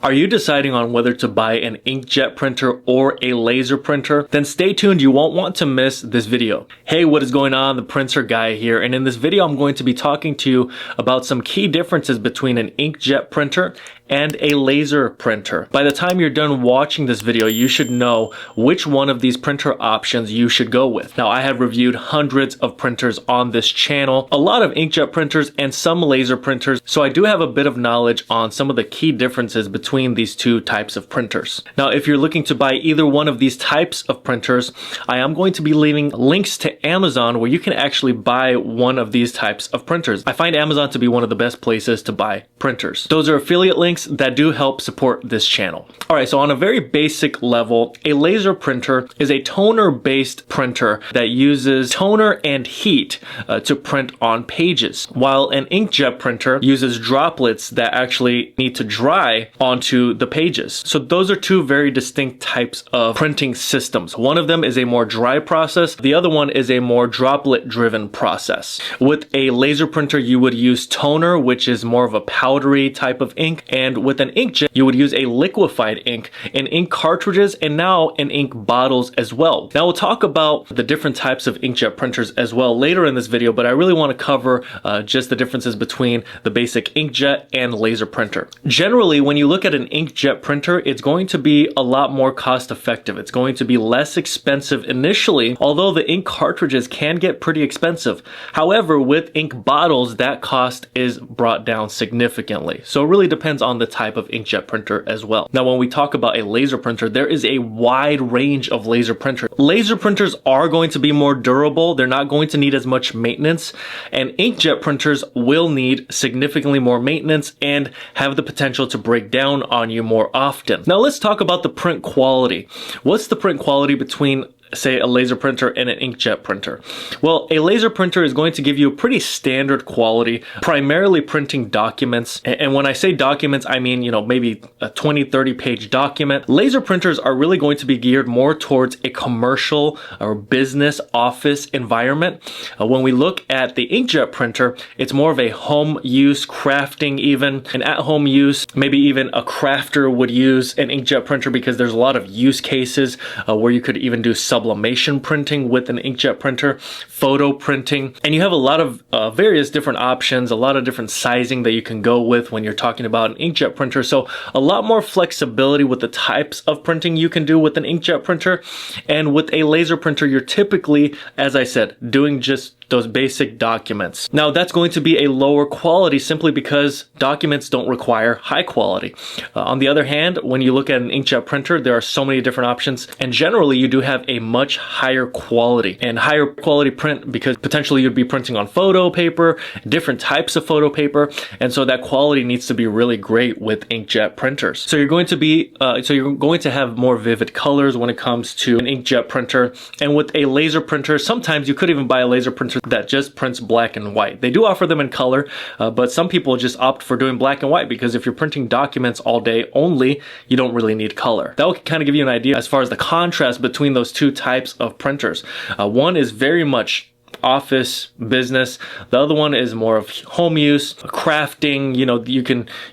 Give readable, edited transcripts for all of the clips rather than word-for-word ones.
Are you deciding on whether to buy an inkjet printer or a laser printer? Then stay tuned, you won't want to miss this video. Hey, what is going on? The printer guy here, and in this video I'm going to be talking to you about some key differences between an inkjet printer and a laser printer. By the time you're done watching this video, you should know which one of these printer options you should go with. Now, I have reviewed hundreds of printers on this channel, a lot of inkjet printers and some laser printers, so I do have a bit of knowledge on some of the key differences between these two types of printers. Now, if you're looking to buy either one of these types of printers, I am going to be leaving links to Amazon where you can actually buy one of these types of printers. I find Amazon to be one of the best places to buy printers. Those are affiliate links that do help support this channel. Alright, so on a very basic level, a laser printer is a toner-based printer that uses toner and heat to print on pages, while an inkjet printer uses droplets that actually need to dry onto the pages. So those are two very distinct types of printing systems. One of them is a more dry process, the other one is a more droplet-driven process. With a laser printer, you would use toner, which is more of a powdery type of ink, and with an inkjet, you would use a liquefied ink in ink cartridges and now in ink bottles as well. Now we'll talk about the different types of inkjet printers as well later in this video, but I really want to cover just the differences between the basic inkjet and laser printer. Generally, when you look at an inkjet printer, it's going to be a lot more cost effective. It's going to be less expensive initially, although the ink cartridges can get pretty expensive. However, with ink bottles, that cost is brought down significantly. So it really depends on the type of inkjet printer as well. Now, when we talk about a laser printer, there is a wide range of laser printers. Laser printers are going to be more durable. They're not going to need as much maintenance, and inkjet printers will need significantly more maintenance and have the potential to break down on you more often. Now, let's talk about the print quality. What's the print quality between, say, a laser printer and an inkjet printer? Well, a laser printer is going to give you a pretty standard quality, primarily printing documents. And when I say documents, I mean, maybe a 20-30 page document. Laser printers are really going to be geared more towards a commercial or business office environment. When we look at the inkjet printer, it's more of a home use, crafting even, an at-home use. Maybe even a crafter would use an inkjet printer because there's a lot of use cases where you could even do sublimation printing with an inkjet printer, photo printing, and you have a lot of various different options, a lot of different sizing that you can go with when you're talking about an inkjet printer. So a lot more flexibility with the types of printing you can do with an inkjet printer. And with a laser printer, you're typically, as I said, doing just those basic documents. Now, that's going to be a lower quality simply because documents don't require high quality. On the other hand, when you look at an inkjet printer, there are so many different options, and generally you do have a much higher quality and higher quality print because potentially you'd be printing on photo paper, different types of photo paper, and so that quality needs to be really great with inkjet printers. So you're going to have more vivid colors when it comes to an inkjet printer, and with a laser printer, sometimes you could even buy a laser printer that just prints black and white. They do offer them in color, but some people just opt for doing black and white because if you're printing documents all day only, you don't really need color. That will kind of give you an idea as far as the contrast between those two types of printers. One is very much office business, the other one is more of home use, crafting.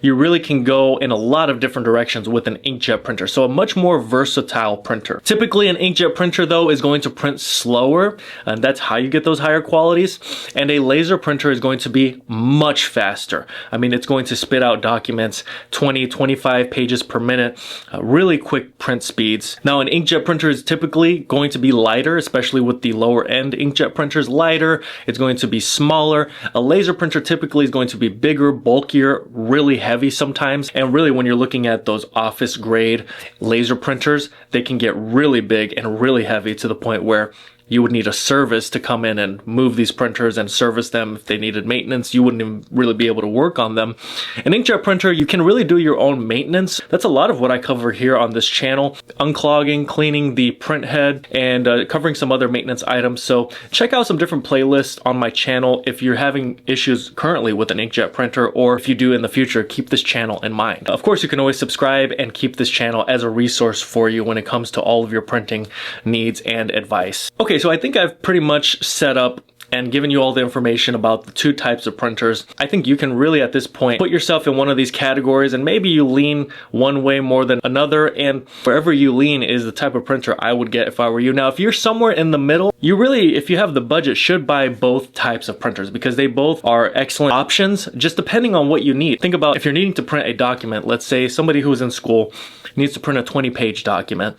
You really can go in a lot of different directions with an inkjet printer, so a much more versatile printer. Typically an inkjet printer though is going to print slower, and that's how you get those higher qualities, and a laser printer is going to be much faster. I mean, it's going to spit out documents 20-25 pages per minute, really quick print speeds. Now, an inkjet printer is typically going to be lighter, especially with the lower end inkjet printers. Lighter, it's going to be smaller. A laser printer typically is going to be bigger, bulkier, really heavy sometimes. And really, when you're looking at those office grade laser printers, they can get really big and really heavy to the point where you would need a service to come in and move these printers and service them. If they needed maintenance, you wouldn't even really be able to work on them. An inkjet printer, you can really do your own maintenance. That's a lot of what I cover here on this channel. Unclogging, cleaning the print head, and covering some other maintenance items. So check out some different playlists on my channel if you're having issues currently with an inkjet printer, or if you do in the future, keep this channel in mind. Of course, you can always subscribe and keep this channel as a resource for you when it comes to all of your printing needs and advice. Okay, so I think I've pretty much set up and given you all the information about the two types of printers, I think you can really at this point put yourself in one of these categories, and maybe you lean one way more than another, and wherever you lean is the type of printer I would get if I were you. Now, if you're somewhere in the middle, you really, if you have the budget, should buy both types of printers because they both are excellent options, just depending on what you need. Think about if you're needing to print a document, let's say somebody who's in school needs to print a 20-page document.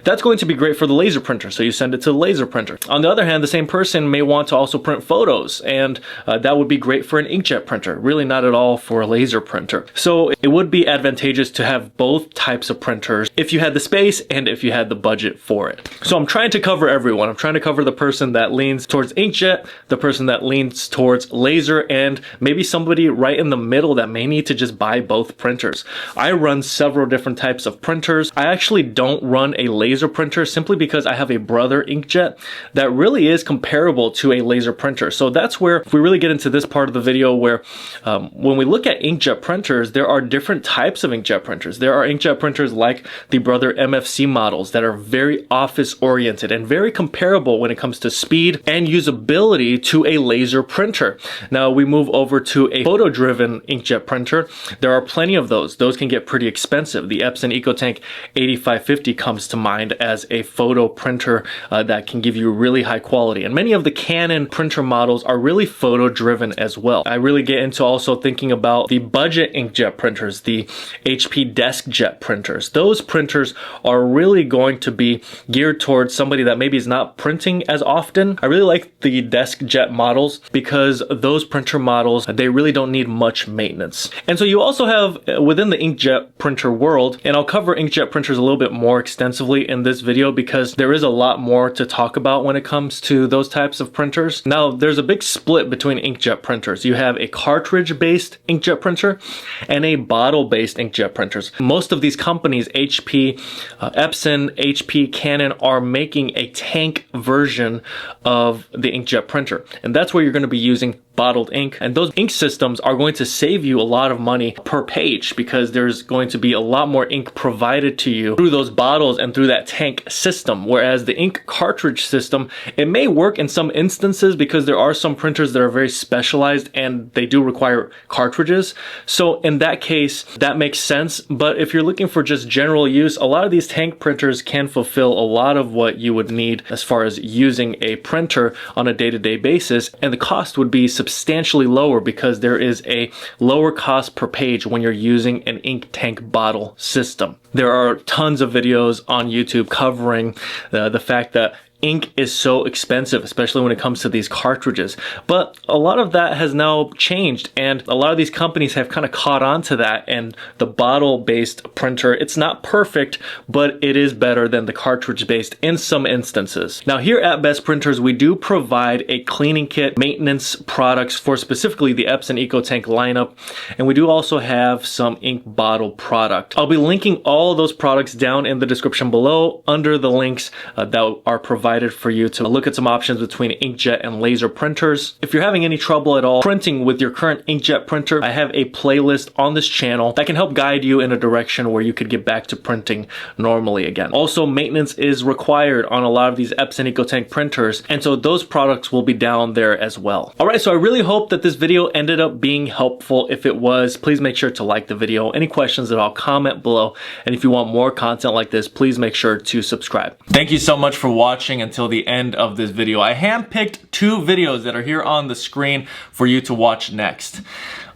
That's going to be great for the laser printer, so you send it to the laser printer. On the other hand, the same person may want to also print photos, and that would be great for an inkjet printer, really not at all for a laser printer. So it would be advantageous to have both types of printers if you had the space and if you had the budget for it. So I'm trying to cover everyone. I'm trying to cover the person that leans towards inkjet, the person that leans towards laser, and maybe somebody right in the middle that may need to just buy both printers. I run several different types of printers. I actually don't run a laser printer simply because I have a brother inkjet that really is comparable to a laser printer. So that's where if we really get into this part of the video where when we look at inkjet printers, there are different types of inkjet printers. There are inkjet printers like the brother MFC models that are very office oriented and very comparable when it comes to speed and usability to a laser printer. Now we move over to a photo driven inkjet printer. There are plenty of those. Those can get pretty expensive. The Epson EcoTank 8550 comes to mind as a photo printer that can give you really high quality. And many of the Canon printer models are really photo driven as well. I really get into also thinking about the budget inkjet printers, the HP DeskJet printers. Those printers are really going to be geared towards somebody that maybe is not printing as often. I really like the DeskJet models because those printer models, they really don't need much maintenance. And so you also have within the inkjet printer world, and I'll cover inkjet printers a little bit more extensively in this video because there is a lot more to talk about when it comes to those types of printers. Now, there's a big split between inkjet printers. You have a cartridge-based inkjet printer and a bottle-based inkjet printers. Most of these companies, HP, Epson, HP, Canon, are making a tank version of the inkjet printer. And that's where you're going to be using bottled ink, and those ink systems are going to save you a lot of money per page because there's going to be a lot more ink provided to you through those bottles and through that tank system, whereas the ink cartridge system, it may work in some instances because there are some printers that are very specialized and they do require cartridges. So in that case, that makes sense. But if you're looking for just general use, a lot of these tank printers can fulfill a lot of what you would need as far as using a printer on a day-to-day basis, and the cost would be substantially lower because there is a lower cost per page when you're using an ink tank bottle system. There are tons of videos on YouTube covering the fact that ink is so expensive, especially when it comes to these cartridges. But a lot of that has now changed, and a lot of these companies have kind of caught on to that, and the bottle-based printer, it's not perfect, but it is better than the cartridge-based in some instances. Now here at Best Printers, we do provide a cleaning kit maintenance products for specifically the Epson EcoTank lineup, and we do also have some ink bottle product. I'll be linking all of those products down in the description below under the links that are provided for you to look at some options between inkjet and laser printers. If you're having any trouble at all printing with your current inkjet printer, I have a playlist on this channel that can help guide you in a direction where you could get back to printing normally again. Also, maintenance is required on a lot of these Epson EcoTank printers, and so those products will be down there as well. Alright, so I really hope that this video ended up being helpful. If it was, please make sure to like the video. Any questions at all, comment below, and if you want more content like this, please make sure to subscribe. Thank you so much for watching until the end of this video. I handpicked 2 videos that are here on the screen for you to watch next.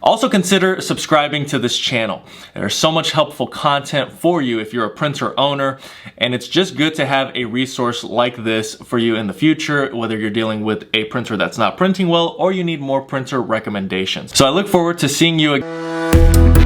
Also consider subscribing to this channel. There's so much helpful content for you if you're a printer owner, and it's just good to have a resource like this for you in the future, whether you're dealing with a printer that's not printing well or you need more printer recommendations. So I look forward to seeing you again.